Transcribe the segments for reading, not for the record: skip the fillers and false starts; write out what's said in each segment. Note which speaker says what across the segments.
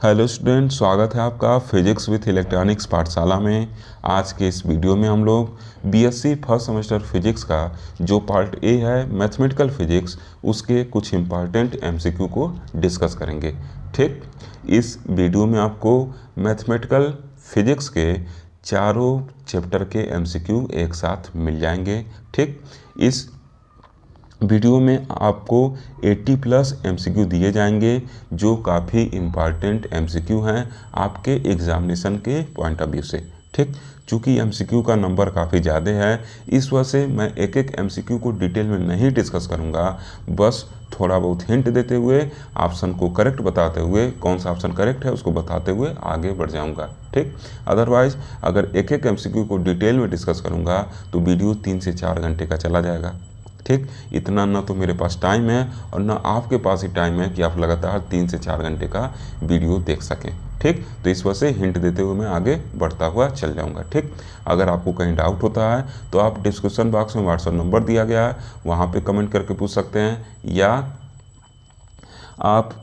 Speaker 1: Hello student, स्वागत है आपका फिजिक्स विथ इलेक्ट्रॉनिक्स पाठशाला में। आज के इस वीडियो में हम लोग बीएससी फर्स्ट सेमेस्टर फिजिक्स का जो पार्ट ए है मैथमेटिकल फिजिक्स, उसके कुछ इम्पॉर्टेंट एमसीक्यू को डिस्कस करेंगे। ठीक, इस वीडियो में आपको मैथमेटिकल फिजिक्स के चारों चैप्टर के एमसीक्यू एक साथ मिल जाएंगे। ठीक, इस वीडियो में आपको 80+ एमसीक्यू दिए जाएंगे जो काफ़ी इम्पॉर्टेंट एमसीक्यू हैं आपके एग्जामिनेशन के पॉइंट ऑफ व्यू से। ठीक, चूँकि एमसीक्यू का नंबर काफ़ी ज़्यादा है, इस वजह से मैं एक एक एमसीक्यू को डिटेल में नहीं डिस्कस करूँगा, बस थोड़ा बहुत हिंट देते हुए, ऑप्शन को करेक्ट बताते हुए, कौन सा ऑप्शन करेक्ट है उसको बताते हुए आगे बढ़ जाऊँगा। ठीक, अदरवाइज़ अगर एक एक एमसीक्यू को डिटेल में डिस्कस करूँगा तो वीडियो 3 से 4 घंटे का चला जाएगा। ठीक, इतना ना तो मेरे पास टाइम है और ना आपके पास ही टाइम है कि आप लगातार 3 से 4 घंटे का वीडियो देख सकें। ठीक, तो इस वजह से हिंट देते हुए मैं आगे बढ़ता हुआ चल जाऊंगा। ठीक, अगर आपको कहीं डाउट होता है तो आप डिस्क्रिप्शन बॉक्स में व्हाट्सएप नंबर दिया गया है, वहाँ पे कमेंट करके पूछ सकते हैं, या आप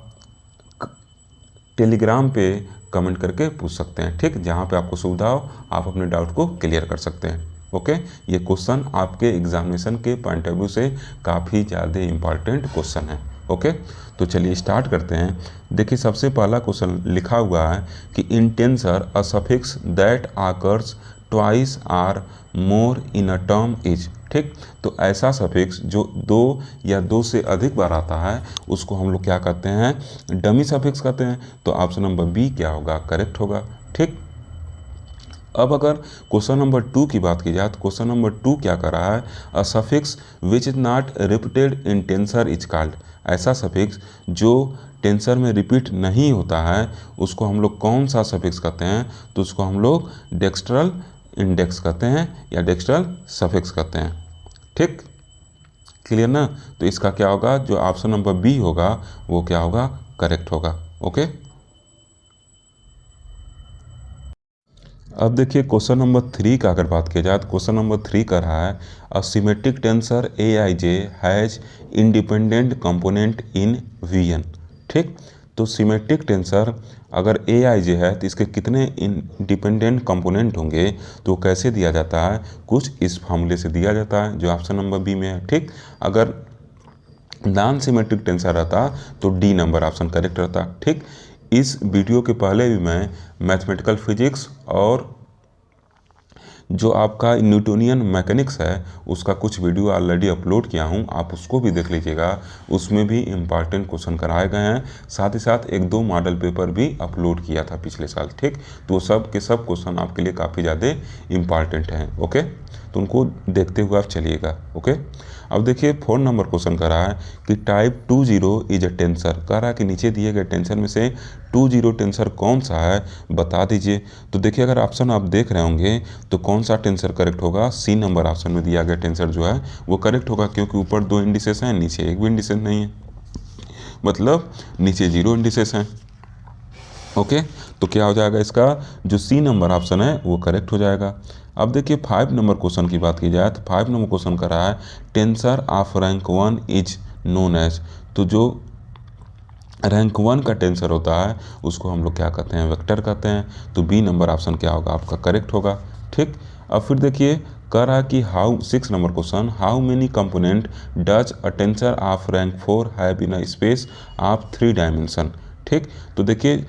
Speaker 1: टेलीग्राम पे कमेंट करके पूछ सकते हैं। ठीक, जहाँ पे आपको सुविधा हो आप अपने डाउट को क्लियर कर सकते हैं। ओके, ये क्वेश्चन आपके एग्जामिनेशन के पॉइंट ऑफ व्यू से काफ़ी ज़्यादा इम्पॉर्टेंट क्वेश्चन है। ओके, तो चलिए स्टार्ट करते हैं। देखिए, सबसे पहला क्वेश्चन लिखा हुआ है कि in tensor a suffix that occurs twice or more in a term is. ठीक, तो ऐसा सफिक्स जो 2 या 2 से अधिक बार आता है उसको हम लोग क्या कहते हैं? डमी सफिक्स कहते हैं। तो ऑप्शन नंबर बी क्या होगा? करेक्ट होगा। ठीक, अब अगर क्वेश्चन नंबर 2 की बात की जाए तो क्वेश्चन नंबर 2 क्या कर रहा है? अ suffix which is not repeated in tensor is called. ऐसा सफिक्स जो टेंसर में रिपीट नहीं होता है उसको हम लोग कौन सा सफिक्स कहते हैं? तो उसको हम लोग डेक्स्ट्रल इंडेक्स कहते हैं या डेक्स्ट्रल सफिक्स कहते हैं। ठीक, क्लियर ना? तो इसका क्या होगा? जो ऑप्शन नंबर बी होगा वो क्या होगा? करेक्ट होगा। ओके, अब देखिए क्वेश्चन नंबर 3 का अगर बात की जाए तो क्वेश्चन नंबर 3 कर रहा है a symmetric tensor A I J has independent component in V N. ठीक, तो सिमेट्रिक टेंसर अगर ए आई जे है तो इसके कितने इंडिपेंडेंट कंपोनेंट होंगे? तो कैसे दिया जाता है? कुछ इस फॉर्मूले से दिया जाता है जो ऑप्शन नंबर बी में है। ठीक, अगर नॉन सिमेट्रिक टेंसर रहता तो डी नंबर ऑप्शन करेक्ट रहता। ठीक, इस वीडियो के पहले भी मैं मैथमेटिकल फिजिक्स और जो आपका न्यूटोनियन मैकेनिक्स है उसका कुछ वीडियो ऑलरेडी अपलोड किया हूं, आप उसको भी देख लीजिएगा। उसमें भी इम्पॉर्टेंट क्वेश्चन कराए गए हैं, साथ ही साथ 1-2 मॉडल पेपर भी अपलोड किया था पिछले साल। ठीक, तो सब के सब क्वेश्चन आपके लिए काफ़ी ज़्यादा इम्पॉर्टेंट हैं। ओके, तो उनको देखते हुए आप चलिएगा। ओके, अब देखिए 4 नंबर क्वेश्चन कर रहा है कि टाइप 20 इज अ टेंसर। कह रहा है कि नीचे दिए गए टेंसर में से 20 टेंसर कौन सा है, बता दीजिए। तो देखिए, अगर ऑप्शन आप देख रहे होंगे तो कौन सा टेंसर करेक्ट होगा? सी नंबर ऑप्शन में दिया गया टेंसर जो है वो करेक्ट होगा, क्योंकि ऊपर 2 इंडिसेस हैं, नीचे एक भी इंडिसेस नहीं है, मतलब नीचे 0 इंडिसेस हैं। ओके, तो क्या हो जाएगा? इसका जो सी नंबर ऑप्शन है वो करेक्ट हो जाएगा। अब देखिए 5 नंबर क्वेश्चन की बात की जाए तो 5 नंबर क्वेश्चन कर रहा है tensor of rank 1 is known as. तो जो रैंक 1 का टेंसर होता है उसको हम लोग क्या कहते हैं? वेक्टर कहते हैं। तो बी नंबर ऑप्शन क्या होगा? आपका करेक्ट होगा। ठीक, अब फिर देखिए कह रहा है कि how 6 number question, how many component does a tensor of rank 4 have in a space of 3 dimension. ठीक, तो देखिए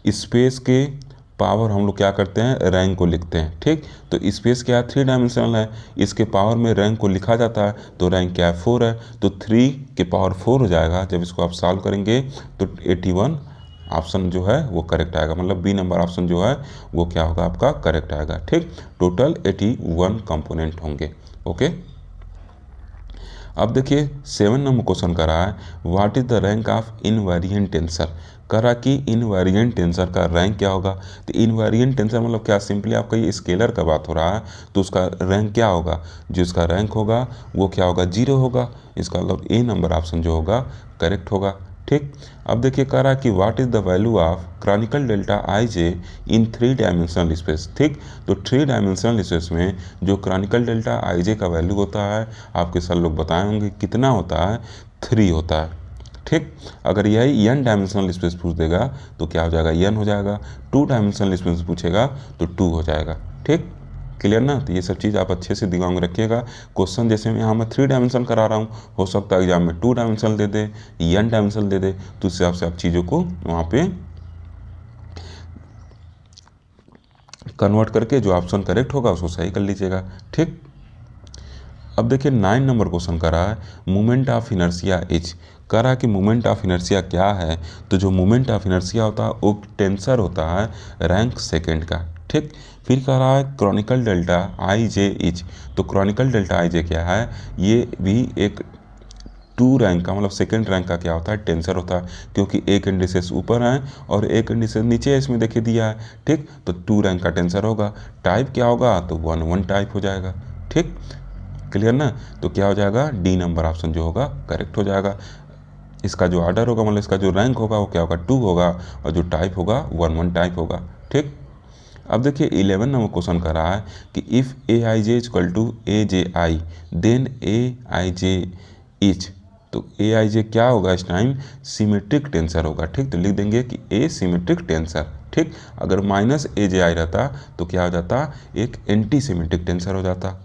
Speaker 1: स्पेस के पावर हम लोग क्या करते हैं? रैंक को लिखते हैं। ठीक, तो स्पेस क्या है? 3 डायमेंशनल है, इसके पावर में रैंक को लिखा जाता है, तो रैंक क्या है? 4 है, तो 3 के पावर 4 हो जाएगा। जब इसको आप सॉल्व करेंगे तो 81 ऑप्शन जो है वो करेक्ट आएगा, मतलब बी नंबर ऑप्शन जो है वो क्या होगा? आपका करेक्ट आएगा। ठीक, टोटल 81 कंपोनेंट होंगे। ओके, अब देखिए 7 नंबर क्वेश्चन कर रहा है what is the rank of invariant tensor. कह रहा कि इनवेरिएंट टेंसर का रैंक क्या होगा? तो इनवेरिएंट टेंसर मतलब क्या? सिंपली आपका ये स्केलर का बात हो रहा है, तो उसका रैंक क्या होगा? जो इसका रैंक होगा वो क्या होगा? 0 होगा। इसका मतलब ए नंबर ऑप्शन जो होगा करेक्ट होगा। ठीक, अब देखिए कह रहा है कि what is the value of Chronicle delta I J in 3 dimensional space. ठीक, तो 3 डायमेंशनल स्पेस में जो क्रॉनिकल डेल्टा आई जे का वैल्यू होता है आपके सर लोग बताए होंगे कितना होता है? 3 होता है। ठीक। अगर यही n डायमेंशनल स्पेस पूछ देगा तो क्या हो जाएगा, n हो जाएगा। 2 डायमेंशनल स्पेस पूछेगा तो 2 हो जाएगा। ठीक, क्लियर ना। तो ये सब चीज़ आप अच्छे से दिमाग में रखिएगा। क्वेश्चन जैसे मैं यहाँ मैं 3 डायमेंशन करा रहा हूँ, हो सकता है एग्जाम में 2 डायमेंशन दे दे, n डायमेंशन दे दे, तो उस हिसाब से आप चीज़ों को वहाँ पे कन्वर्ट करके जो ऑप्शन करेक्ट होगा उसको सही कर लीजिएगा। ठीक, अब देखिए 9 नंबर क्वेश्चन कर रहा है मोमेंट ऑफ इनर्शिया इज। कह रहा है कि मोमेंट ऑफ इनर्शिया क्या है। तो जो मोमेंट ऑफ इनर्शिया होता है वो टेंसर होता है रैंक सेकेंड का। ठीक, फिर कह रहा है Chronicle delta I J is. तो क्रॉनिकल डेल्टा आई जे क्या है, ये भी एक 2 रैंक का मतलब सेकेंड रैंक का क्या होता है, टेंसर होता है, क्योंकि एक इंडिसेस ऊपर है और एक इंडिसेस नीचे है, इसमें देखिए दिया है। ठीक, तो 2 रैंक का टेंसर होगा। टाइप क्या होगा, तो 1 टाइप हो जाएगा। ठीक, क्लियर ना। तो क्या हो जाएगा, डी नंबर ऑप्शन जो होगा करेक्ट हो जाएगा। इसका जो ऑर्डर होगा मतलब इसका जो रैंक होगा वो क्या होगा, 2 होगा, और जो टाइप होगा 1 टाइप होगा। ठीक, अब देखिए 11 नंबर क्वेश्चन कर रहा है कि if A I J equal to A J I then A I J is. तो ए आई जे क्या होगा इस टाइम, सिमेट्रिक टेंसर होगा। ठीक, तो लिख देंगे कि ए सिमेट्रिक टेंसर। ठीक, अगर माइनस ए जे आई रहता तो क्या हो जाता, एक एंटी सिमेट्रिक टेंसर हो जाता।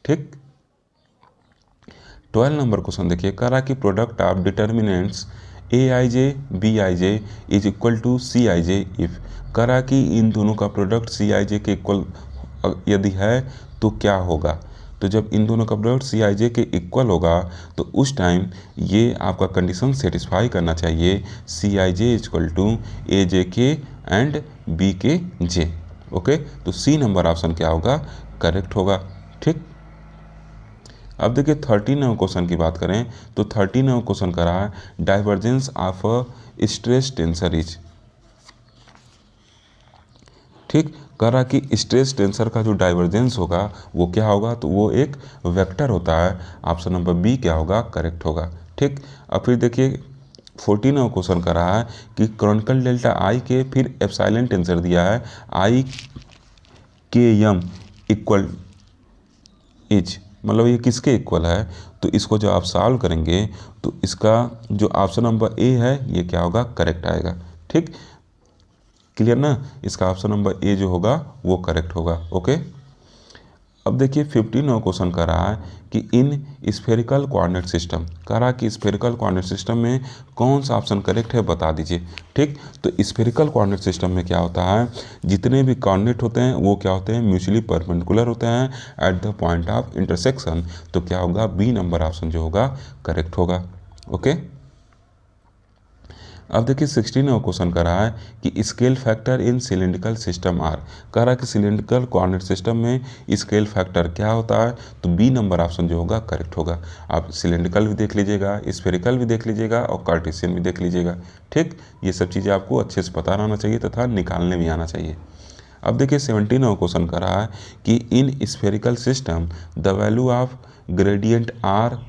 Speaker 1: ठीक, 12 नंबर क्वेश्चन देखिए, कह रहा कि product of determinants A I J B I J is equal to C I J if. कह रहा कि इन दोनों का प्रोडक्ट सी आई जे के इक्वल यदि है तो क्या होगा। तो जब इन दोनों का प्रोडक्ट सी आई जे के इक्वल होगा तो उस टाइम ये आपका कंडीशन सेटिस्फाई करना चाहिए, सी I J equal to A जे के एंड बी के जे। ओके, तो सी नंबर ऑप्शन क्या होगा, करेक्ट होगा। ठीक, अब देखिए 13 क्वेश्चन की बात करें तो 13 क्वेश्चन का रहा है divergence of a stress tensor is. ठीक, कह रहा कि स्ट्रेस टेंसर का जो डाइवर्जेंस होगा वो क्या होगा, तो वो एक वेक्टर होता है। ऑप्शन नंबर बी क्या होगा, करेक्ट होगा। ठीक, अब फिर देखिए 14 क्वेश्चन कर रहा है कि क्रॉनिकल डेल्टा आई के फिर एप्सिलॉन टेंसर दिया है आई के एम इक्वल इज, मतलब ये किसके इक्वल है। तो इसको जब आप सॉल्व करेंगे तो इसका जो ऑप्शन नंबर ए है ये क्या होगा, करेक्ट आएगा। ठीक, क्लियर ना। इसका ऑप्शन नंबर ए जो होगा वो करेक्ट होगा। ओके, अब देखिए 15 क्वेश्चन कर रहा है कि इन स्फेरिकल कोऑर्डिनेट सिस्टम, कह रहा कि स्फेरिकल कोऑर्डिनेट सिस्टम में कौन सा ऑप्शन करेक्ट है बता दीजिए। ठीक, तो स्फेरिकल कोऑर्डिनेट सिस्टम में क्या होता है, जितने भी कोऑर्डिनेट होते हैं वो क्या होते हैं, म्यूचुअली परपेंडिकुलर होते हैं at the point of intersection. तो क्या होगा, बी नंबर ऑप्शन जो होगा करेक्ट होगा। ओके, अब देखिए 16 क्वेश्चन कर रहा है कि scale factor in cylindrical system R. कह रहा है कि सिलिंड्रिकल कोऑर्डिनेट सिस्टम में स्केल फैक्टर क्या होता है, तो बी नंबर ऑप्शन जो होगा करेक्ट होगा। आप सिलिंड्रिकल भी देख लीजिएगा, स्फेरिकल भी देख लीजिएगा और कार्टेशियन भी देख लीजिएगा। ठीक, ये सब चीज़ें आपको अच्छे से पता रहना चाहिए तथा निकालने भी आना चाहिए। अब देखिए 17 क्वेश्चन कर रहा है कि in spherical system the value of gradient R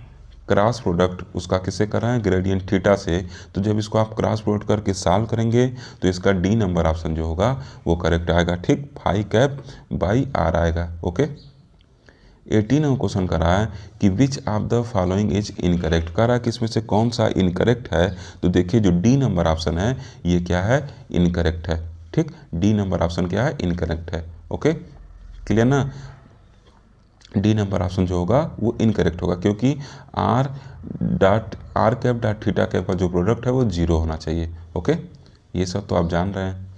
Speaker 1: cross product उसका किससे कर रहे हैं, ग्रेडियंट थीटा से। तो जब इसको आप क्रॉस प्रोडक्ट करके सॉल्व करेंगे तो इसका डी नंबर ऑप्शन जो होगा वो करेक्ट आएगा। ठीक, फाई कैप बाई आर आएगा। ओके, 18 क्वेश्चन कर रहा है कि which of the following is incorrect. कह रहा है कि इसमें से कौन सा इनकरेक्ट है। तो देखिए जो डी नंबर ऑप्शन है ये क्या है, इनकरेक्ट है। ठीक, डी नंबर ऑप्शन क्या है, इनकरेक्ट है। ओके, क्लियर ना। डी नंबर ऑप्शन जो होगा वो इनकरेक्ट होगा, क्योंकि R cap dot theta cap का जो प्रोडक्ट है वो 0 होना चाहिए। ओके, ये सब तो आप जान रहे हैं।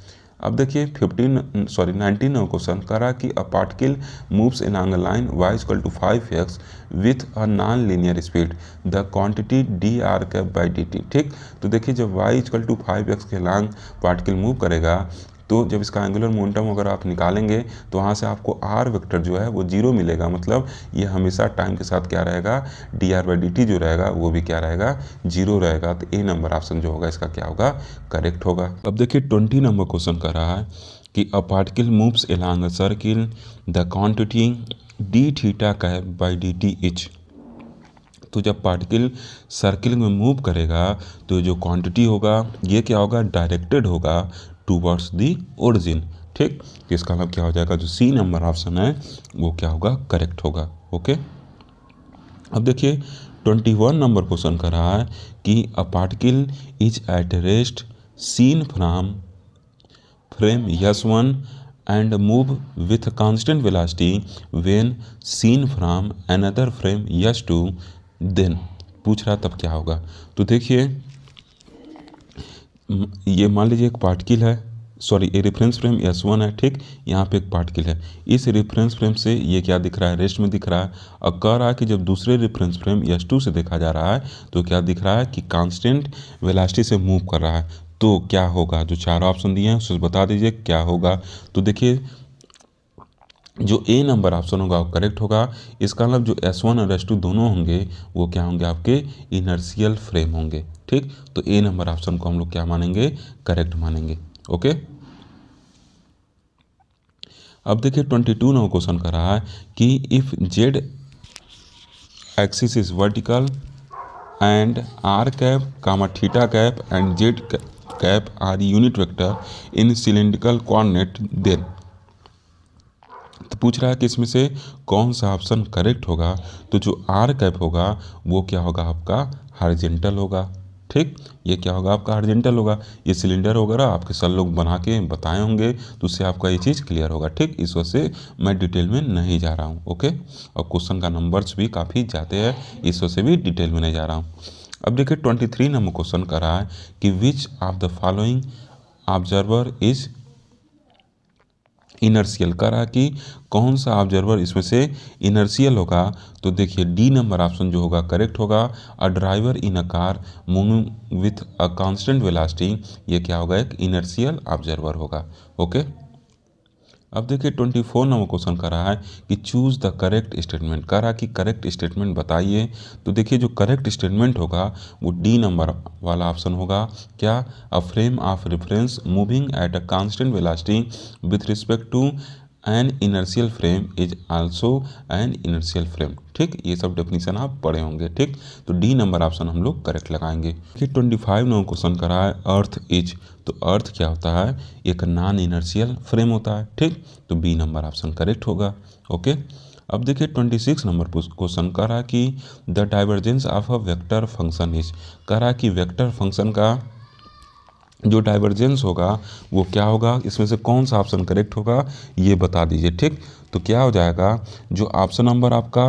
Speaker 1: अब देखिए 19 क्वेश्चन कह रहा कि a particle moves in a line y equal to 5x with a non linear speed the quantity D R cap by D T. ठीक, तो देखिए जब y इक्वल टू 5x के लॉन्ग पार्टिकल मूव करेगा तो जब इसका एंगुलर मोमेंटम अगर आप निकालेंगे तो वहाँ से आपको आर वेक्टर जो है वो 0 मिलेगा। मतलब ये हमेशा टाइम के साथ क्या रहेगा, D R by D T जो रहेगा वो भी क्या रहेगा, 0 रहेगा। तो ए नंबर ऑप्शन जो होगा इसका क्या होगा, करेक्ट होगा। अब देखिए 20 नंबर क्वेश्चन कर रहा है कि a particle moves along a circle the quantity D theta cap by D T etch. तो जब पार्टिकल सर्किल में मूव करेगा तो जो क्वांटिटी होगा ये क्या होगा, डायरेक्टेड होगा टूवर्ड्स दी ओरिजिन। ठीक, तो इसका मतलब क्या हो जाएगा, जो सी नंबर ऑप्शन है वो क्या होगा, करेक्ट होगा। ओके, अब देखिए 21 नंबर क्वेश्चन कर रहा है कि a particle is at rest seen from frame S1 and move with constant velocity when seen from another frame S2 then पूछ रहा तब क्या होगा। तो देखिए ये मान लीजिए एक पार्टिकल है, सॉरी ये रेफरेंस फ्रेम S1 है, ठीक। यहाँ पे एक पार्टिकल है, इस रेफरेंस फ्रेम से ये क्या दिख रहा है, रेस्ट में दिख रहा है। और कह रहा है कि जब दूसरे रेफरेंस फ्रेम S2 से देखा जा रहा है तो क्या दिख रहा है कि कांस्टेंट वेलोसिटी से मूव कर रहा है। तो क्या होगा, जो चार ऑप्शन दिए हैं उससे बता दीजिए क्या होगा। तो देखिए जो ए नंबर ऑप्शन होगा वो करेक्ट होगा। इसका मतलब जो S1 और S2 दोनों होंगे वो क्या होंगे, आपके इनर्शियल फ्रेम होंगे, ठीक। तो ए नंबर ऑप्शन को हम लोग क्या मानेंगे, करेक्ट मानेंगे। ओके, अब देखिए 22 नंबर क्वेश्चन कर रहा है कि if Z axis is vertical and R cap comma theta cap and Z cap are unit vector in cylindrical coordinate then. तो पूछ रहा है कि इसमें से कौन सा ऑप्शन करेक्ट होगा। तो जो आर कैप होगा वो क्या होगा, आपका हॉरिजॉन्टल होगा, ठीक। ये क्या होगा, आपका हॉरिजॉन्टल होगा। ये सिलेंडर वगैरह आपके सर लोग बना के बताए होंगे तो उससे आपका ये चीज़ क्लियर होगा, ठीक। इस वजह से मैं डिटेल में नहीं जा रहा हूँ। ओके, और क्वेश्चन का नंबर्स भी काफ़ी ज़्यादा है, इस वजह से भी डिटेल में नहीं जा रहा हूँ। अब देखिए 23 नंबर क्वेश्चन कर रहा है कि which of the following observer is inertial, कर रहा कि कौन सा ऑब्जर्वर इसमें से इनर्शियल होगा। तो देखिए डी नंबर ऑप्शन जो होगा करेक्ट होगा। A driver in a car moving with a constant velocity, ये क्या होगा, एक इनर्शियल ऑब्जर्वर होगा। ओके, अब देखिए 24 नंबर क्वेश्चन कर रहा है कि चूज़ द करेक्ट स्टेटमेंट, कर रहा कि करेक्ट स्टेटमेंट बताइए। तो देखिए जो करेक्ट स्टेटमेंट होगा वो डी नंबर वाला ऑप्शन होगा। क्या, a frame of reference moving at a constant velocity with respect to an inertial frame is also an inertial frame, ठीक। ये सब डेफिनेशन आप पढ़े होंगे, ठीक। तो डी नंबर ऑप्शन हम लोग करेक्ट लगाएंगे। कि 25 नंबर क्वेश्चन करा है अर्थ इज, तो अर्थ क्या होता है, एक नॉन इनर्शियल फ्रेम होता है, ठीक। तो बी नंबर ऑप्शन करेक्ट होगा। ओके, अब देखिए 26 नंबर क्वेश्चन करा कि the divergence of a vector function is, करा कि वेक्टर फंक्शन का जो डाइवर्जेंस होगा वो क्या होगा, इसमें से कौन सा ऑप्शन करेक्ट होगा ये बता दीजिए, ठीक। तो क्या हो जाएगा, जो ऑप्शन नंबर आपका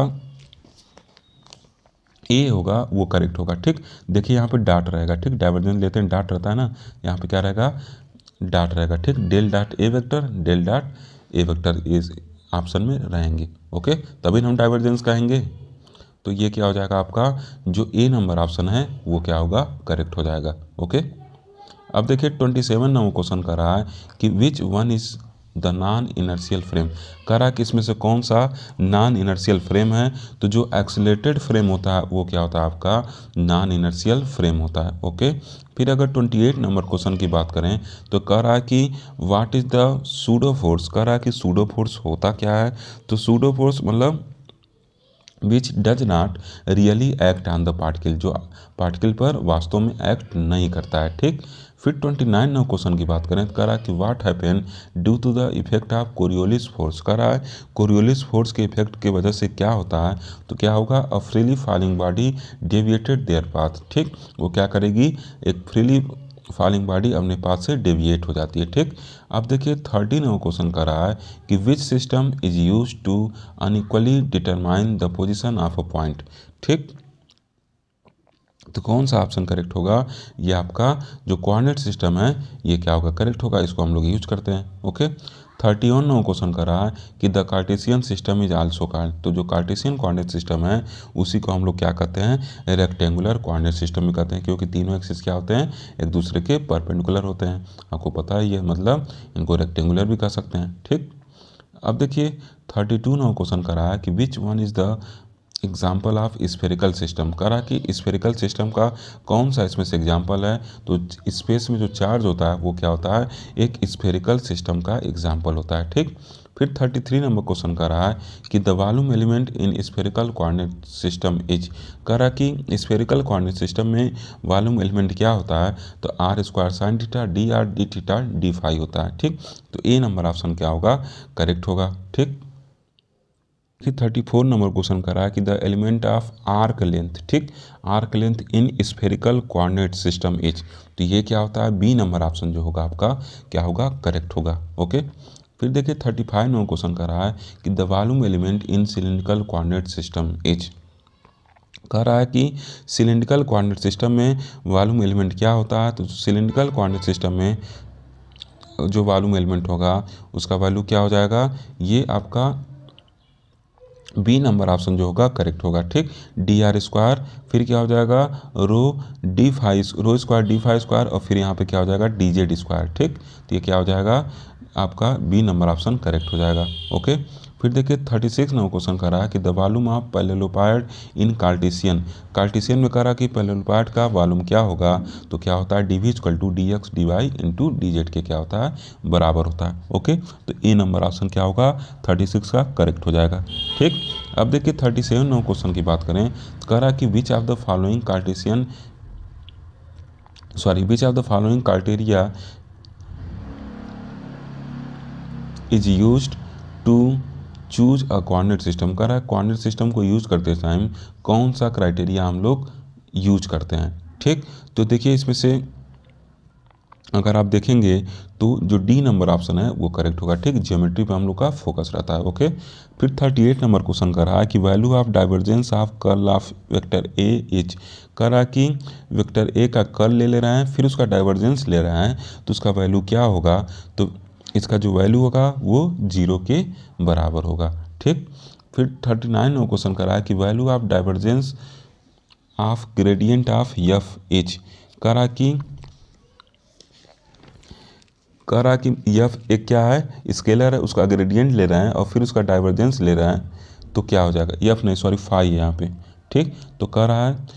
Speaker 1: ए होगा वो करेक्ट होगा, ठीक। देखिए यहाँ पे डॉट रहेगा, ठीक। डाइवर्जेंस लेते हैं डॉट रहता है ना, यहाँ पे क्या रहेगा, डॉट रहेगा, ठीक। Del dot A vector, del dot A vector इस ऑप्शन में रहेंगे। ओके, तभी हम डाइवर्जेंस कहेंगे। तो ये क्या हो जाएगा, आपका जो ए नंबर ऑप्शन है वो क्या होगा, करेक्ट हो जाएगा। ओके, अब देखिए 27 नंबर क्वेश्चन कर रहा है कि which one is the non inertial frame, कह रहा है कि इसमें से कौन सा नॉन इनर्शियल फ्रेम है। तो जो एक्सीलरेटेड फ्रेम होता है वो क्या होता है, आपका नॉन इनर्शियल फ्रेम होता है। ओके, फिर अगर 28 नंबर क्वेश्चन की बात करें तो कह रहा है कि what is the pseudo force, कह रहा है कि सूडो फोर्स होता क्या है। तो सूडो फोर्स मतलब which does not really act on the particle, जो पार्टिकल पर वास्तव में एक्ट नहीं करता है, ठीक। फिर 29 नंबर क्वेश्चन की बात करें तो कह रहा है कि what happen due to the effect of Coriolis force, कह रहा है कोरियोलिस फोर्स के इफेक्ट की वजह से क्या होता है। तो क्या होगा, a freely falling body deviated there path, ठीक। वो क्या करेगी, एक फ्रीली फॉलिंग बॉडी अपने पाथ से डेविएट हो जाती है, ठीक। अब देखिए 30 नंबर क्वेश्चन कर रहा है कि which system is use to unequally determine the position of a point, ठीक। तो कौन सा ऑप्शन करेक्ट होगा, ये आपका जो कोऑर्डिनेट सिस्टम है ये क्या होगा, करेक्ट होगा। इसको हम लोग यूज करते हैं। ओके, 31 नंबर क्वेश्चन कर रहा है कि the Cartesian system is also called, तो जो कार्टेशियन कोऑर्डिनेट सिस्टम है उसी को हम लोग क्या कहते हैं, रेक्टेंगुलर कोऑर्डिनेट सिस्टम भी कहते हैं, क्योंकि तीनों एक्सिस क्या होते हैं, एक दूसरे के परपेंडिकुलर होते हैं। आपको पता है ये, मतलब इनको रेक्टेंगुलर भी कह सकते हैं, ठीक। अब देखिए 32 नंबर क्वेश्चन कर रहा है कि which one is the example of spherical system, करा कि स्फेरिकल सिस्टम का कौन सा इसमें से एग्जाम्पल है। तो स्पेस में जो चार्ज होता है वो क्या होता है, एक स्फेरिकल सिस्टम का एग्जाम्पल होता है, ठीक। फिर 33 नंबर क्वेश्चन कर रहा है कि the volume element in spherical coordinate system is, करा कि स्फेरिकल कोऑर्डिनेट सिस्टम में वॉल्यूम एलिमेंट क्या होता है। तो R square sine theta D R D theta D phi होता है, ठीक। तो ए नंबर ऑप्शन क्या होगा, करेक्ट होगा, ठीक। कि 34 नंबर क्वेश्चन कर रहा है कि the element of arc length, ठीक, arc length in spherical coordinate system is, तो ये क्या होता है, बी नंबर ऑप्शन जो होगा आपका क्या होगा, करेक्ट होगा। ओके, फिर देखिए 35 नंबर क्वेश्चन कर रहा है कि the volume element in cylindrical coordinate system is, कह रहा है कि सिलिंड्रिकल कोऑर्डिनेट सिस्टम में वॉल्यूम एलिमेंट क्या होता है, तो सिलिंड्रिकल कोऑर्डिनेट सिस्टम में जो वॉल्यूम एलिमेंट होगा उसका वैल्यू क्या हो जाएगा, ये आपका बी नंबर ऑप्शन जो होगा करेक्ट होगा। ठीक, डी आर स्क्वायर, फिर क्या हो जाएगा रो डी फाइव, रो स्क्वायर डी फाइव स्क्वायर, और फिर यहाँ पे क्या हो जाएगा डी जेड स्क्वायर। ठीक, तो ये क्या हो जाएगा आपका बी नंबर ऑप्शन करेक्ट हो जाएगा। ओके, फिर देखिए 36 नंबर क्वेश्चन कर रहा है कि the volume of parallelepiped in Cartesian, Cartesian में कह रहा है कि पैरेललोपाइड का वॉल्यूम क्या होगा, तो क्या होता है D V equal to D X D Y into D Z के क्या होता है, बराबर होता है। ओके, तो ए नंबर ऑप्शन क्या होगा 36 का करेक्ट हो जाएगा। ठीक, अब देखिए 37 नंबर क्वेश्चन की बात करें, कह रहा है कि which of the following Cartesian which of the following criteria is used to choose a coordinate system, कह रहा है कोऑर्डिनेट सिस्टम को यूज करते टाइम कौन सा क्राइटेरिया हम लोग यूज करते हैं। ठीक, तो देखिए इसमें से अगर आप देखेंगे तो जो डी नंबर ऑप्शन है वो करेक्ट होगा। ठीक, ज्योमेट्री पे हम लोग का फोकस रहता है। ओके, फिर 38 नंबर क्वेश्चन कर रहा है कि value of divergence of curl of vector A is, कह रहा है कि वेक्टर ए का कर्ल ले रहे हैं फिर उसका डाइवर्जेंस ले रहे हैं, तो उसका वैल्यू क्या होगा, तो इसका जो वैल्यू होगा वो 0 के बराबर होगा। ठीक, फिर 39 नंबर क्वेश्चन कर रहा है कि value of divergence of gradient of F is, कह रहा कि एफ एक क्या है, स्केलर है, उसका ग्रेडियंट ले रहे हैं और फिर उसका डाइवर्जेंस ले रहे हैं, तो क्या हो जाएगा, एफ नहीं सॉरी फाई है यहाँ पे। ठीक, तो कह रहा है,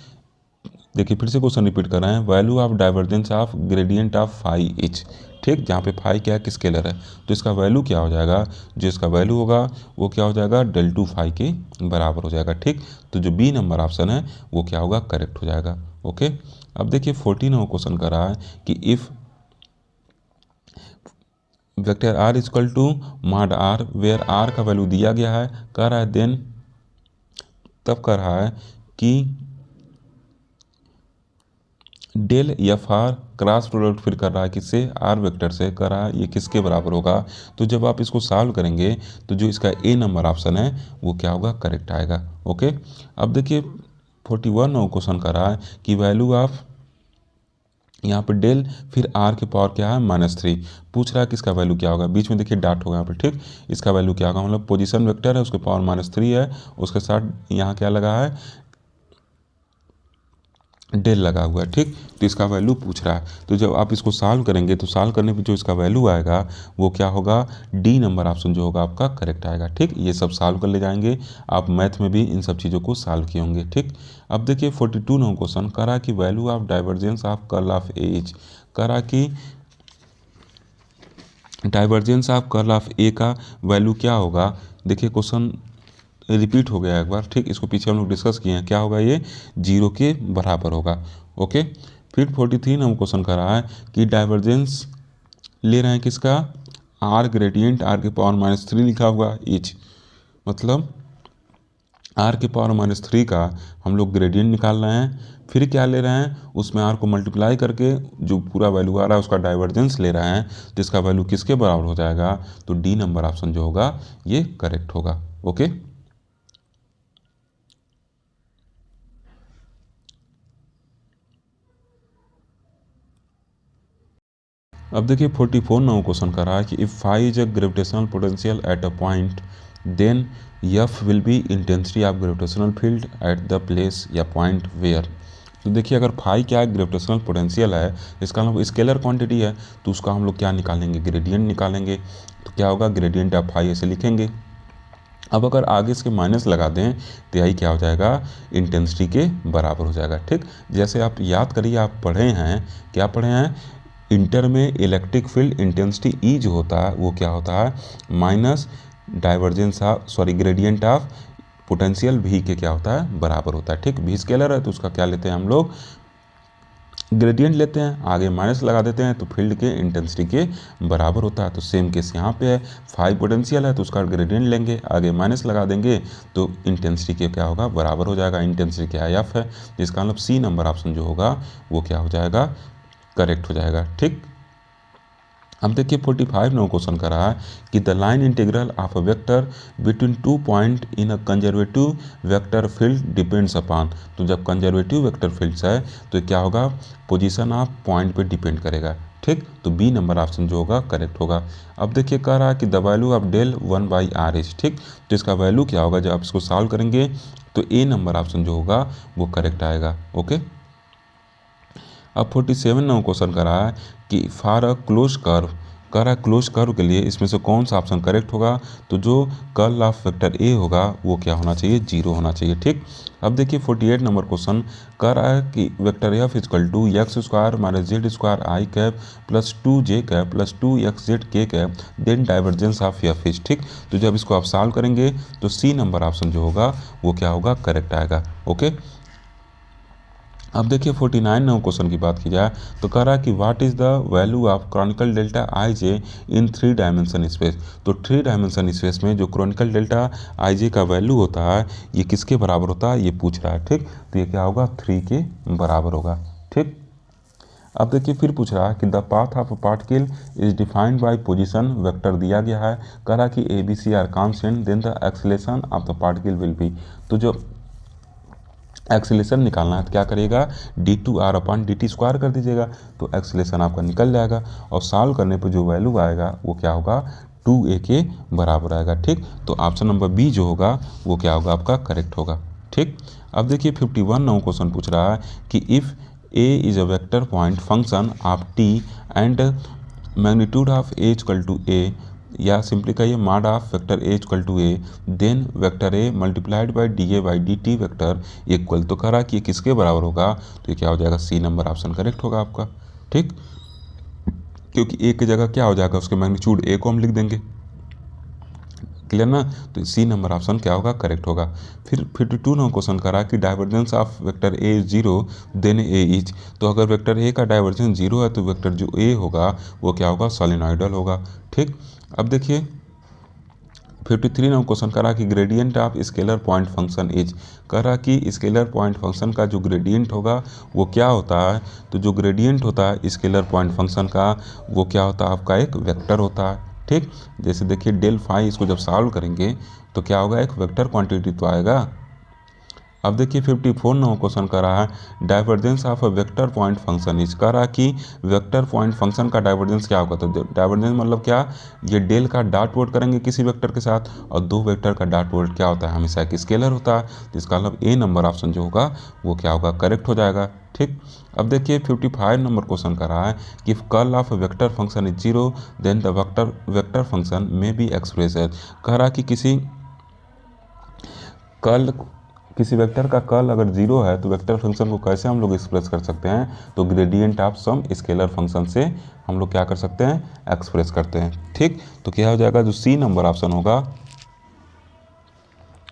Speaker 1: देखिए फिर से क्वेश्चन रिपीट कर रहे हैं, value of divergence of gradient of phi each. ठीक, जहाँ पे फाई क्या है कि स्केलर है, तो इसका वैल्यू क्या हो जाएगा, जो इसका वैल्यू होगा वो क्या हो जाएगा डेल टू फाई के बराबर हो जाएगा। ठीक, तो जो बी नंबर ऑप्शन है वो क्या होगा करेक्ट हो जाएगा। ओके, अब देखिए 14 नंबर क्वेश्चन कर रहा है कि if vector R equal to mod R where R का वैल्यू दिया गया है, कह रहा है देन, तब कह रहा है कि del F R cross product फिर कर रहा है किससे, आर वेक्टर से, कर रहा है ये किसके बराबर होगा, तो जब आप इसको सॉल्व करेंगे तो जो इसका ए नंबर ऑप्शन है वो क्या होगा करेक्ट आएगा। ओके, अब देखिए 41 नंबर क्वेश्चन कर रहा है कि वैल्यू ऑफ, यहाँ पे डेल फिर आर के पावर क्या है -3, पूछ रहा है कि इसका वैल्यू क्या होगा, बीच में देखिए डॉट होगा यहाँ पे। ठीक, इसका वैल्यू क्या होगा, मतलब पोजीशन वेक्टर है उसके पावर -3 है, उसके साथ यहाँ क्या लगा है डेल लगा हुआ है। ठीक, तो इसका वैल्यू पूछ रहा है, तो जब आप इसको सॉल्व करेंगे तो सॉल्व करने पे जो इसका वैल्यू आएगा वो क्या होगा, डी नंबर ऑप्शन जो होगा आपका करेक्ट आएगा। ठीक, ये सब सॉल्व कर ले जाएंगे, आप मैथ में भी इन सब चीज़ों को सॉल्व किए होंगे। ठीक, अब देखिए 42 नंबर क्वेश्चन कह रहा कि value of divergence of curl of A is, कह रहा कि डाइवर्जेंस ऑफ कर्ल ऑफ ए का वैल्यू क्या होगा, देखिए क्वेश्चन रिपीट हो गया एक बार। ठीक, इसको पीछे हम लोग डिस्कस किए हैं, क्या होगा ये 0 के बराबर होगा। ओके, फिर 43 नंबर क्वेश्चन कर रहा है कि डाइवर्जेंस ले रहे हैं किसका, आर ग्रेडियंट आर के पावर -3 लिखा हुआ इच, मतलब आर के पावर -3 का हम लोग ग्रेडियंट निकाल रहे हैं, फिर क्या ले रहे हैं उसमें आर को मल्टीप्लाई करके जो पूरा वैल्यू आ रहा है उसका डाइवर्जेंस ले रहे हैं, तो इसका वैल्यू किसके बराबर हो जाएगा, तो डी नंबर ऑप्शन जो होगा ये करेक्ट होगा। ओके, अब देखिए 44 नंबर क्वेश्चन कर रहा है कि if phi is a gravitational potential at a point then F will be intensity of gravitational field at the place या पॉइंट वेयर, तो देखिए अगर फाई क्या है ग्रेविटेशनल पोटेंशियल है, इसका मतलब स्केलर क्वांटिटी है, तो उसका हम लोग क्या निकालेंगे ग्रेडियंट निकालेंगे, तो क्या होगा ग्रेडियंट ऑफ फाई ऐसे लिखेंगे। अब अगर आगे इसके माइनस लगा दें तो यही क्या हो जाएगा इंटेंसिटी के बराबर हो जाएगा। ठीक, जैसे आप याद करिए आप पढ़े हैं, क्या पढ़े हैं, इंटर में इलेक्ट्रिक फील्ड इंटेंसिटी ई जो होता है वो क्या होता है minus divergence of gradient of potential भी के क्या होता है बराबर होता है। ठीक, भी स्केलर है तो उसका क्या लेते हैं हम लोग ग्रेडियंट लेते हैं, आगे माइनस लगा देते हैं तो फील्ड के इंटेंसिटी के बराबर होता है। तो सेम केस यहाँ पे है, 5 पोटेंशियल है तो उसका ग्रेडियंट लेंगे, आगे माइनस लगा देंगे तो इंटेंसिटी के क्या होगा, बराबर हो जाएगा। इंटेंसिटी क्या है, एफ है, जिसका मतलब सी नंबर ऑप्शन जो होगा वो क्या हो जाएगा, करेक्ट हो जाएगा। ठीक, अब देखिए 45 नंबर क्वेश्चन कर रहा है कि the line integral of a vector between 2 point in a conservative vector field depends upon. तो जब कंजर्वेटिव वेक्टर फील्ड्स है तो क्या होगा, पोजीशन ऑफ पॉइंट पे डिपेंड करेगा। ठीक, तो बी नंबर ऑप्शन जो होगा करेक्ट होगा। अब देखिए कह रहा है कि the value of del 1/r is. ठीक, तो इसका वैल्यू क्या होगा, जब आप इसको सॉल्व करेंगे तो ए नंबर ऑप्शन जो होगा वो करेक्ट आएगा। ओके, अब 47 नंबर क्वेश्चन कर रहा है कि फॉर अ क्लोज कर्व, कह रहा है क्लोज कर्व के लिए इसमें से कौन सा ऑप्शन करेक्ट होगा, तो जो कर्ल ऑफ वेक्टर ए होगा वो क्या होना चाहिए, 0 होना चाहिए। ठीक, अब देखिए 48 नंबर क्वेश्चन कह रहा है कि vector F equal to X square minus Z square I cap plus 2j cap plus 2xz K cap then divergence of F is. ठीक, तो जब इसको आप सॉल्व करेंगे तो सी नंबर ऑप्शन जो होगा वो क्या होगा, करेक्ट आएगा। ओके, अब देखिए 49 नंबर क्वेश्चन की बात की जाए तो कह रहा है कि what is the value of Chronicle delta I J in 3 dimension space. तो 3 डायमेंशन स्पेस में जो क्रॉनिकल डेल्टा आई जे का वैल्यू होता है ये किसके बराबर होता है, ये पूछ रहा है। ठीक, तो ये क्या होगा, 3 के बराबर होगा। ठीक, अब देखिए फिर पूछ रहा है कि the path of a particle is defined by position vector दिया गया है, कह रहा कि A B C are constant then the acceleration of the particle will be. तो जो एक्सेलेरेशन निकालना है तो क्या करिएगा, d2r/dt स्क्वायर कर दीजिएगा तो एक्सेलेरेशन आपका निकल जाएगा और सॉल्व करने पर जो वैल्यू आएगा वो क्या होगा, 2a के बराबर आएगा। ठीक, तो ऑप्शन नंबर बी जो होगा वो क्या होगा, आपका करेक्ट होगा। ठीक, अब देखिए 51 नंबर क्वेश्चन पूछ रहा है कि if a is a vector point function of t and magnitude of a equal to a, या सिंपली कहिए mod of vector A equal to A, then vector A multiplied by D A by D T vector equal, तो कह रहा कि ये किसके बराबर होगा, तो ये क्या हो जाएगा, सी नंबर ऑप्शन करेक्ट होगा आपका। ठीक, क्योंकि ए की जगह क्या हो जाएगा, उसके मैग्नीट्यूड ए को हम लिख देंगे, क्लियर ना, तो सी नंबर ऑप्शन क्या होगा, करेक्ट होगा। फिर 52 नंबर क्वेश्चन करा कि divergence of vector A is 0 then A is. तो अगर वेक्टर ए का डाइवर्जेंस 0 है तो वेक्टर जो ए होगा वो क्या होगा, सोलेनॉइडल होगा। ठीक, अब देखिए 53 नंबर क्वेश्चन करा कि gradient of scalar point function is, कह रहा कि स्केलर पॉइंट फंक्शन का जो ग्रेडियंट होगा वो क्या होता है, तो जो ग्रेडियंट होता है स्केलर पॉइंट फंक्शन का वो क्या होता है, आपका एक वेक्टर होता है। ठीक, जैसे देखिए डेल फाई, इसको जब सॉल्व करेंगे तो क्या होगा, एक वेक्टर क्वांटिटी तो आएगा। अब देखिए 54 नंबर क्वेश्चन कर रहा है divergence of a vector point function is, कह रहा कि वेक्टर पॉइंट फंक्शन का डाइवर्जेंस क्या होगा, तो डाइवर्जेंस मतलब क्या, ये डेल का डॉट प्रोडक्ट करेंगे किसी वेक्टर के साथ और दो वेक्टर का डॉट प्रोडक्ट क्या होता है, हमेशा एक स्केलर होता है, तो इसका मतलब ए नंबर ऑप्शन जो होगा वो क्या होगा, करेक्ट हो जाएगा। ठीक, अब देखिए 55 नंबर क्वेश्चन कर रहा है कि curl of vector function is 0 then the vector function में बी एक्सप्रेस है, कह रहा कि किसी वेक्टर का कर्ल अगर 0 है तो वेक्टर फंक्शन को कैसे हम लोग एक्सप्रेस कर सकते हैं, तो gradient of some scalar function से हम लोग क्या कर सकते हैं, एक्सप्रेस करते हैं। ठीक, तो क्या हो जाएगा, जो सी नंबर ऑप्शन होगा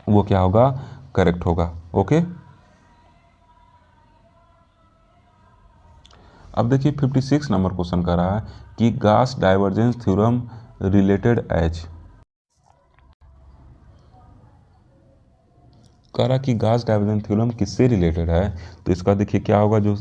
Speaker 1: वो क्या होगा, करेक्ट होगा। ओके, अब देखिए 56 नंबर क्वेश्चन कर रहा है कि Gauss divergence theorem related as, कह रहा कि गॉस डाइवर्जेंस थ्योरम किससे रिलेटेड है, तो इसका देखिए क्या होगा, जो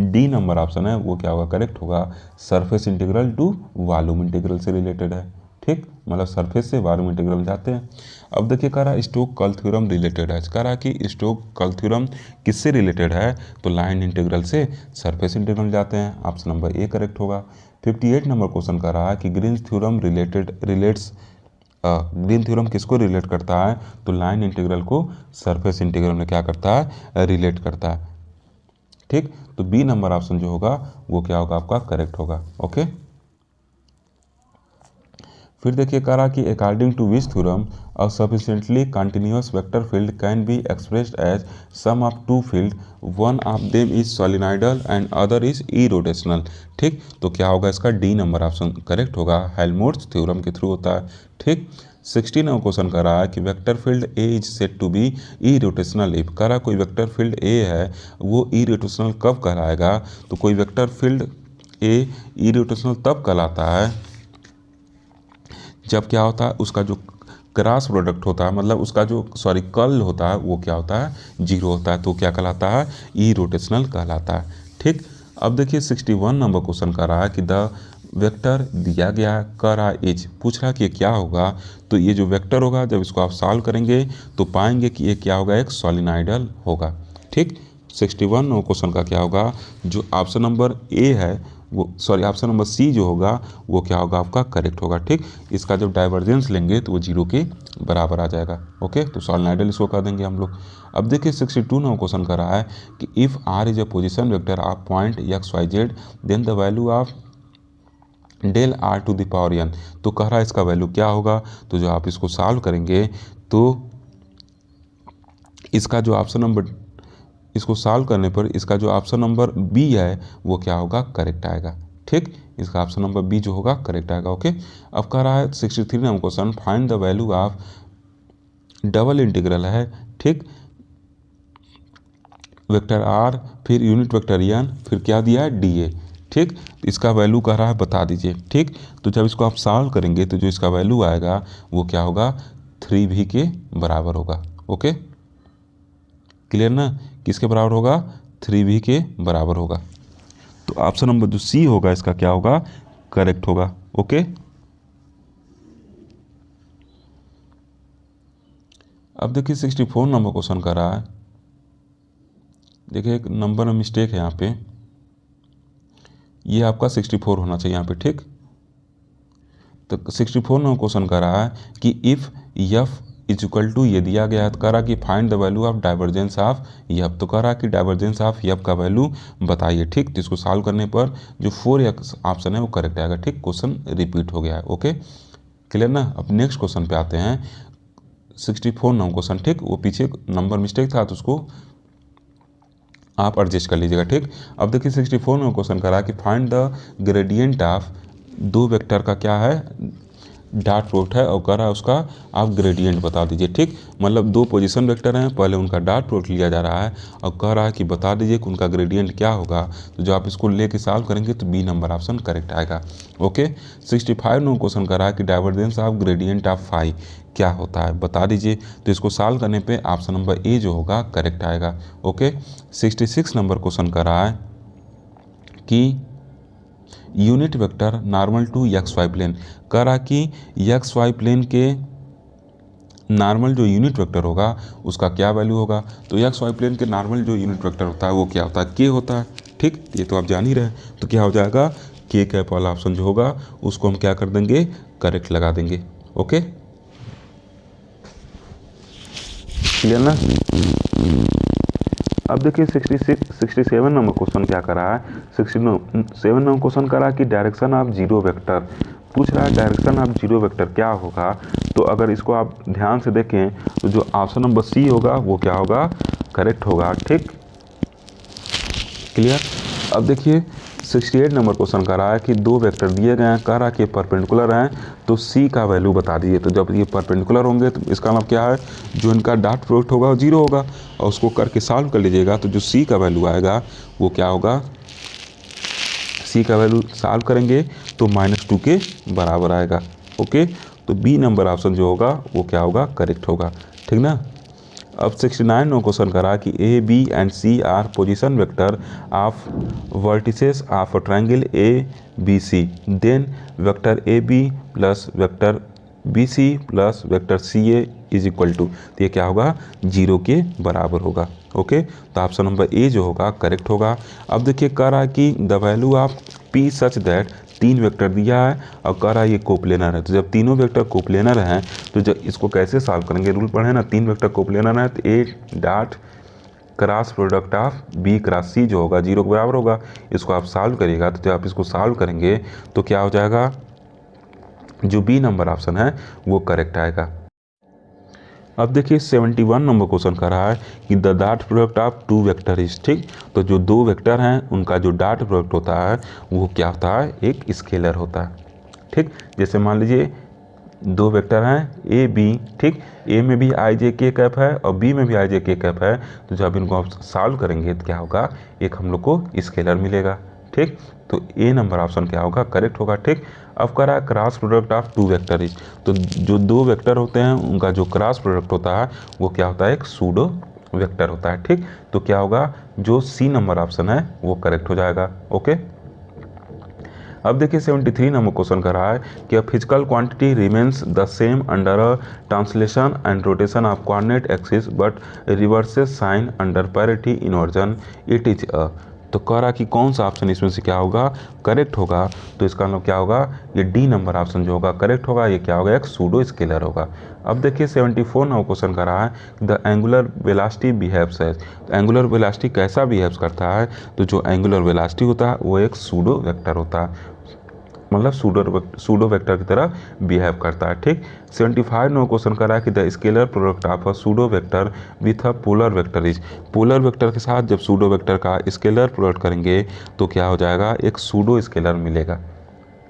Speaker 1: डी नंबर ऑप्शन है वो क्या होगा, करेक्ट होगा, surface integral to volume integral से रिलेटेड है। ठीक, मतलब सरफेस से वॉल्यूम इंटीग्रल जाते हैं। अब देखिए कह रहा स्टोक कर्ल थ्योरम रिलेटेड है, कह रहा कि स्टोक कर्ल थ्योरम किससे रिलेटेड है, तो लाइन इंटीग्रल से सरफेस इंटीग्रल जाते हैं, ऑप्शन नंबर ए करेक्ट होगा। 58 नंबर क्वेश्चन कर रहा है कि ग्रीन थ्योरम ग्रीन थ्योरम किसको रिलेट करता है, तो लाइन इंटीग्रल को सरफेस इंटीग्रल में क्या करता है, रिलेट करता है। ठीक, तो बी नंबर ऑप्शन जो होगा वो क्या होगा, आपका करेक्ट होगा। ओके, फिर देखिए कह रहा कि according to which theorem a sufficiently continuous vector field can be expressed as sum of two field, one of them is solenoidal and other is irrotational. ठीक, तो क्या होगा, इसका डी नंबर ऑप्शन करेक्ट होगा, हेल्महोल्ट्ज थ्योरम के through होता है। ठीक, 69 क्वेश्चन कर रहा है कि vector field A is said to be irrotational if. कह रहा कोई वेक्टर फील्ड ए है वो इरोटेशनल कब कहलाएगा, तो कोई वेक्टर फील्ड ए इरोटेशनल तब कहलाता है जब क्या होता है, उसका जो क्रॉस प्रोडक्ट होता है, मतलब उसका जो कर्ल होता है वो क्या होता है, 0 होता है, तो क्या कहलाता है, इरोटेशनल कहलाता है। ठीक, अब देखिए 61 नंबर क्वेश्चन कर रहा है कि द वेक्टर दिया गया है कर रहा एज, पूछ रहा कि ये क्या होगा, तो ये जो वेक्टर होगा जब इसको आप सॉल्व करेंगे तो पाएंगे कि ये क्या होगा, एक सोलिनॉइडल होगा। ठीक, 61 नंबर क्वेश्चन का क्या होगा, जो ऑप्शन नंबर ए है वो ऑप्शन नंबर सी जो होगा वो क्या होगा, आपका करेक्ट होगा। ठीक, इसका जब डाइवर्जेंस लेंगे तो वो 0 के बराबर आ जाएगा। ओके, तो सोलिनॉइडल इसको कर देंगे हम लोग। अब देखिए 62 नंबर क्वेश्चन कर रहा है कि if R is a position vector of point X Y Z then the value of del R to the power N. तो कह रहा है इसका वैल्यू क्या होगा, तो जो आप इसको सॉल्व करेंगे तो इसका जो ऑप्शन नंबर, इसको सॉल्व करने पर इसका जो ऑप्शन नंबर बी है वो क्या होगा, करेक्ट आएगा। ठीक, इसका ऑप्शन नंबर बी जो होगा करेक्ट आएगा। ओके, अब कह रहा है 63 number question find the value of double integral है। ठीक, वेक्टर आर फिर यूनिट वेक्टर एन फिर क्या दिया है, डी ए। ठीक, इसका वैल्यू कह रहा है बता दीजिए। ठीक, तो जब इसको आप सॉल्व करेंगे तो जो इसका वैल्यू आएगा वो क्या होगा, 3v के बराबर होगा। ओके, क्लियर ना, किसके बराबर होगा, 3v के बराबर होगा। तो ऑप्शन नंबर जो सी होगा इसका क्या होगा, करेक्ट होगा। ओके, अब देखिए 64 नंबर क्वेश्चन कर रहा है, देखिए एक नंबर में मिस्टेक है यहाँ पे, ये आपका 64 होना चाहिए यहाँ पे। ठीक, तो 64 नंबर क्वेश्चन कर रहा है कि if F is equal to, ये दिया गया है, तो कह रहा कि find the value of divergence of F. तो कह रहा कि डाइवर्जेंस ऑफ एफ का वैल्यू बताइए। ठीक, तो इसको सॉल्व करने पर जो 4x ऑप्शन है वो करेक्ट आएगा। ठीक, क्वेश्चन रिपीट हो गया है। ओके, क्लियर ना। अब नेक्स्ट क्वेश्चन पे आते हैं, 64 नंबर क्वेश्चन। ठीक, वो पीछे नंबर मिस्टेक था तो उसको आप एडजस्ट कर लीजिएगा। ठीक, अब देखिए 64 नंबर क्वेश्चन करा कि फाइंड द ग्रेडियंट ऑफ, दो वेक्टर का क्या है, डॉट प्रोडक्ट है और कह रहा है उसका आप ग्रेडियंट बता दीजिए। ठीक, मतलब दो पोजीशन वेक्टर हैं, पहले उनका डॉट प्रोडक्ट लिया जा रहा है और कह रहा है कि बता दीजिए कि उनका ग्रेडियंट क्या होगा। तो जो आप इसको लेके सॉल्व करेंगे तो बी नंबर ऑप्शन करेक्ट आएगा। ओके, 65 नंबर क्वेश्चन कर रहा है कि divergence of gradient of phi क्या होता है, बता दीजिए। तो इसको सॉल्व करने पे ऑप्शन नंबर ए जो होगा करेक्ट आएगा। ओके, 66 नंबर क्वेश्चन कर रहा है कि unit vector normal to X Y plane, कह रहा कि एक्स वाई प्लेन के नॉर्मल जो यूनिट वेक्टर होगा उसका क्या वैल्यू होगा। तो एक्स वाई प्लेन के नॉर्मल जो यूनिट वेक्टर होता है वो क्या होता है, के होता है। ठीक, ये तो आप जान ही रहे। तो क्या हो जाएगा, के कैप वाला ऑप्शन जो होगा उसको हम क्या कर देंगे, करेक्ट लगा देंगे। ओके, क्लियर ना। अब देखिए 67 नंबर क्वेश्चन क्या कर रहा है, 67 नंबर क्वेश्चन कर रहा है कि डायरेक्शन ऑफ जीरो वेक्टर, पूछ रहा है डायरेक्शन ऑफ जीरो वेक्टर क्या होगा। तो अगर इसको आप ध्यान से देखें तो जो ऑप्शन नंबर सी होगा वो क्या होगा, करेक्ट होगा। ठीक, क्लियर। अब देखिए 68 नंबर क्वेश्चन कर रहा है कि दो वेक्टर दिए गए हैं, कह रहा है कि परपेंडिकुलर हैं, तो सी का वैल्यू बता दीजिए। तो जब ये परपेंडिकुलर होंगे तो इसका मतलब क्या है, जो इनका डॉट प्रोडक्ट होगा वो 0 होगा और उसको करके सॉल्व कर लीजिएगा। तो जो सी का वैल्यू आएगा वो क्या होगा, सी का वैल्यू सॉल्व करेंगे तो -2 के बराबर आएगा। ओके, तो बी नंबर ऑप्शन जो होगा वो क्या होगा, करेक्ट होगा। ठीक ना। अब 69 नो क्वेश्चन करा कि A B and C are position vector of vertices of a triangle A B C, then vector A B plus vector B C plus vector C A is equal to, तो ये क्या होगा, 0 के बराबर होगा। Okay, तो option number A जो होगा करेक्ट होगा। अब देखिए कह रहा है कि the value of P such that, तीन वेक्टर दिया है और कह रहा है ये कोप्लेनर है। तो जब तीनों वेक्टर कोप्लेनर हैं तो जब इसको कैसे सॉल्व करेंगे, रूल पढ़े ना, तीन वेक्टर कोप्लेनर है तो A dot cross product of B cross C जो होगा 0 के बराबर होगा। इसको आप सॉल्व करिएगा तो जब आप इसको सॉल्व करेंगे तो क्या हो जाएगा, जो बी नंबर ऑप्शन है वो करेक्ट आएगा। अब देखिए 71 नंबर क्वेश्चन कर रहा है कि the dot product of two vector is, ठीक, तो जो दो वेक्टर हैं उनका जो डॉट प्रोडक्ट होता है वो क्या होता है, एक स्केलर होता है। ठीक, जैसे मान लीजिए दो वेक्टर हैं ए बी, ठीक। ए में भी आई जे के कैप है और बी में भी आई जे के कैप है, तो जब इनको आप सॉल्व करेंगे तो क्या होगा, एक हम लोग को स्केलर मिलेगा, ठीक। तो ए नंबर ऑप्शन क्या होगा, करेक्ट होगा, ठीक। अब कह रहा है cross product of two vector is, तो जो दो वेक्टर होते हैं उनका जो क्रॉस प्रोडक्ट होता है वो क्या होता है, एक सूडो वेक्टर होता है, ठीक। तो क्या होगा, जो सी नंबर ऑप्शन है वो करेक्ट हो जाएगा, ओके। अब देखिए 73 नंबर क्वेश्चन कर रहा है कि a physical quantity remains the same under a translation and rotation of coordinate axis but reverses sign under parity inversion, it is a, तो कह रहा कि कौन सा ऑप्शन इसमें से क्या होगा, करेक्ट होगा। तो इसका मतलब क्या होगा, ये डी नंबर ऑप्शन जो होगा करेक्ट होगा, ये क्या होगा, एक सूडो स्केलर होगा। अब देखिए 74 नंबर क्वेश्चन कर रहा है the angular velocity behaves as, तो एंगुलर वेलोसिटी कैसा बिहेव्स करता है, तो जो एंगुलर वेलोसिटी होता है वो एक सूडो वेक्टर होता है, मतलब सूडो वेक्टर की तरह बिहेव करता है, ठीक। 75 नंबर क्वेश्चन कर रहा है कि the scalar product of a pseudo vector with a polar vector is, polar vector के साथ जब सूडो वेक्टर का स्केलर प्रोडक्ट करेंगे तो क्या हो जाएगा, एक सूडो स्केलर मिलेगा,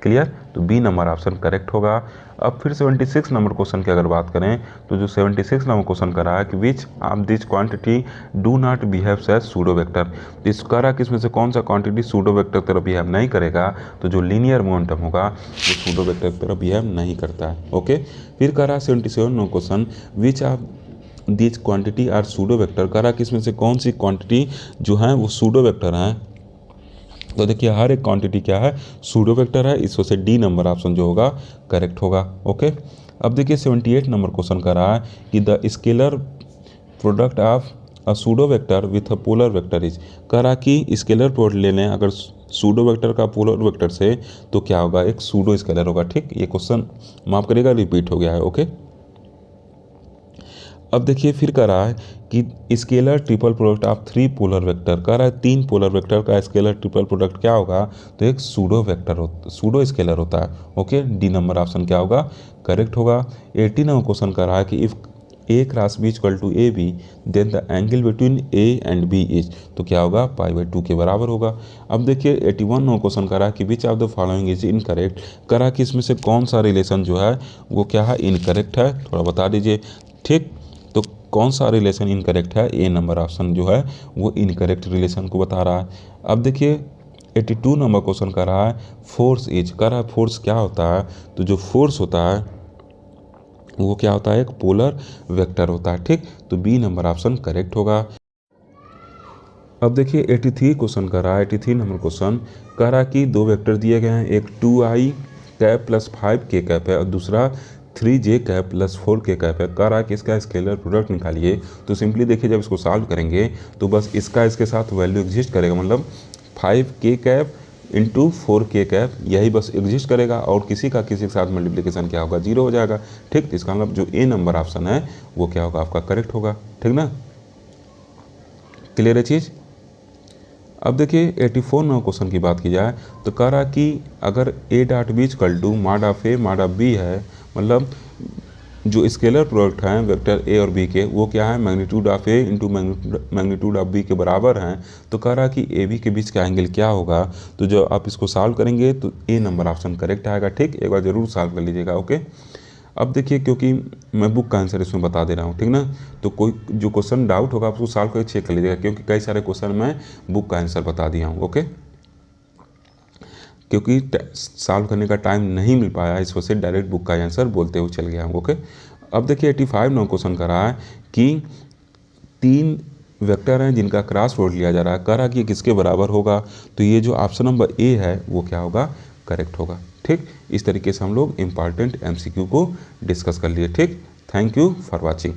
Speaker 1: क्लियर। तो बी नंबर ऑप्शन करेक्ट होगा। अब फिर 76 नंबर क्वेश्चन की अगर बात करें तो जो 76 नंबर क्वेश्चन कर रहा है कि which of this quantity do not behaves as pseudo vector, तो इस कह रहा कि इसमें से कौन सा क्वांटिटी सूडो वेक्टर की तरह बिहेव नहीं करेगा, तो जो लीनियर मोमेंटम होगा वो सूडो वेक्टर की तरह बिहेव नहीं करता है, ओके। फिर कह रहा है 77 number question which of this quantity are pseudo vector, कह रहा कि इसमें से कौन सी क्वांटिटी जो है वो सूडो वेक्टर हैं, तो देखिए हर एक क्वांटिटी क्या है, सूडो वेक्टर है, इस वजह से डी नंबर ऑप्शन जो होगा करेक्ट होगा, ओके। अब देखिए 78 नंबर क्वेश्चन कर रहा है कि the scalar product of a pseudo vector with a polar vector is, कह रहा कि स्केलर प्रोडक्ट ले लें अगर सूडो वेक्टर का पोलर वेक्टर से तो क्या होगा, एक सूडो स्केलर होगा, ठीक। ये क्वेश्चन माफ करिएगा रिपीट हो गया है, ओके। अब देखिए फिर कह रहा है कि scalar triple product of three polar vector, कह रहा है तीन पोलर वेक्टर का स्केलर ट्रिपल प्रोडक्ट क्या होगा, तो एक सूडो वेक्टर होता, सूडो स्केलर होता है, ओके। डी नंबर ऑप्शन क्या होगा, करेक्ट होगा। 80 नंबर क्वेश्चन कर रहा है कि if A cross B equal to A B then the angle between A and B is, तो क्या होगा, π/2 के बराबर होगा। अब देखिए 81 नंबर क्वेश्चन कर रहा है कि which of the following is incorrect, कह रहा कि इसमें से कौन सा रिलेशन जो है वो क्या है, इनकरेक्ट है, थोड़ा बता दीजिए, ठीक। तो कौन सा रिलेशन इनकरेक्ट है, ए नंबर ऑप्शन जो है वो इनकरेक्ट रिलेशन को बता रहा है। अब देखिए 82 नंबर क्वेश्चन कर रहा है फोर्स इज, कह रहा है फोर्स क्या होता है, तो जो फोर्स होता है वो क्या होता है, एक पोलर वेक्टर होता है, ठीक। तो बी नंबर ऑप्शन करेक्ट होगा। अब देखिए 83 क्वेश्चन कर रहा है, 83 नंबर क्वेश्चन कह रहा है कि दो वेक्टर दिए गए हैं, एक 2i cap plus 5k cap है और दूसरा 3j cap plus 4k cap है, कह रहा है कि इसका स्केलर प्रोडक्ट निकालिए। तो सिंपली देखिए जब इसको सॉल्व करेंगे तो बस इसका इसके साथ वैल्यू एग्जिस्ट करेगा, मतलब 5k cap into 4k cap, यही बस एग्जिस्ट करेगा और किसी का किसी के साथ मल्टीप्लिकेशन क्या होगा, 0 हो जाएगा, ठीक। तो इसका मतलब जो ए नंबर ऑप्शन है वो क्या होगा, आपका करेक्ट होगा, ठीक ना, क्लियर है चीज़। अब देखिए 84 नंबर क्वेश्चन की बात की जाए तो कह रहा कि अगर A dot B equal to mod of A mod of B है, मतलब जो स्केलर प्रोडक्ट हैं वेक्टर ए और बी के वो क्या है, magnitude of A into magnitude of B के बराबर हैं, तो कह रहा कि ए बी के बीच का एंगल क्या होगा, तो जो आप इसको सॉल्व करेंगे तो ए नंबर ऑप्शन करेक्ट आएगा, ठीक। एक बार ज़रूर सॉल्व कर लीजिएगा, ओके। अब देखिए क्योंकि मैं बुक का आंसर इसमें बता दे रहा हूँ, ठीक ना, तो कोई जो क्वेश्चन डाउट होगा आप उसको सॉल्व करके चेक कर लीजिएगा, क्योंकि कई सारे क्वेश्चन मैं बुक का आंसर बता दिया हूँ, ओके। क्योंकि सॉल्व करने का टाइम नहीं मिल पाया इस वजह से डायरेक्ट बुक का आंसर बोलते हुए चल गया हूँ, ओके। अब देखिए 85 नंबर क्वेश्चन कर रहा है कि तीन वेक्टर हैं जिनका क्रॉस प्रोडक्ट लिया जा रहा है, कह रहा कि किसके बराबर होगा, तो ये जो ऑप्शन नंबर ए है वो क्या होगा, करेक्ट होगा, ठीक। इस तरीके से हम लोग इम्पॉर्टेंट MCQ को डिस्कस कर लिए, ठीक। Thank you for watching.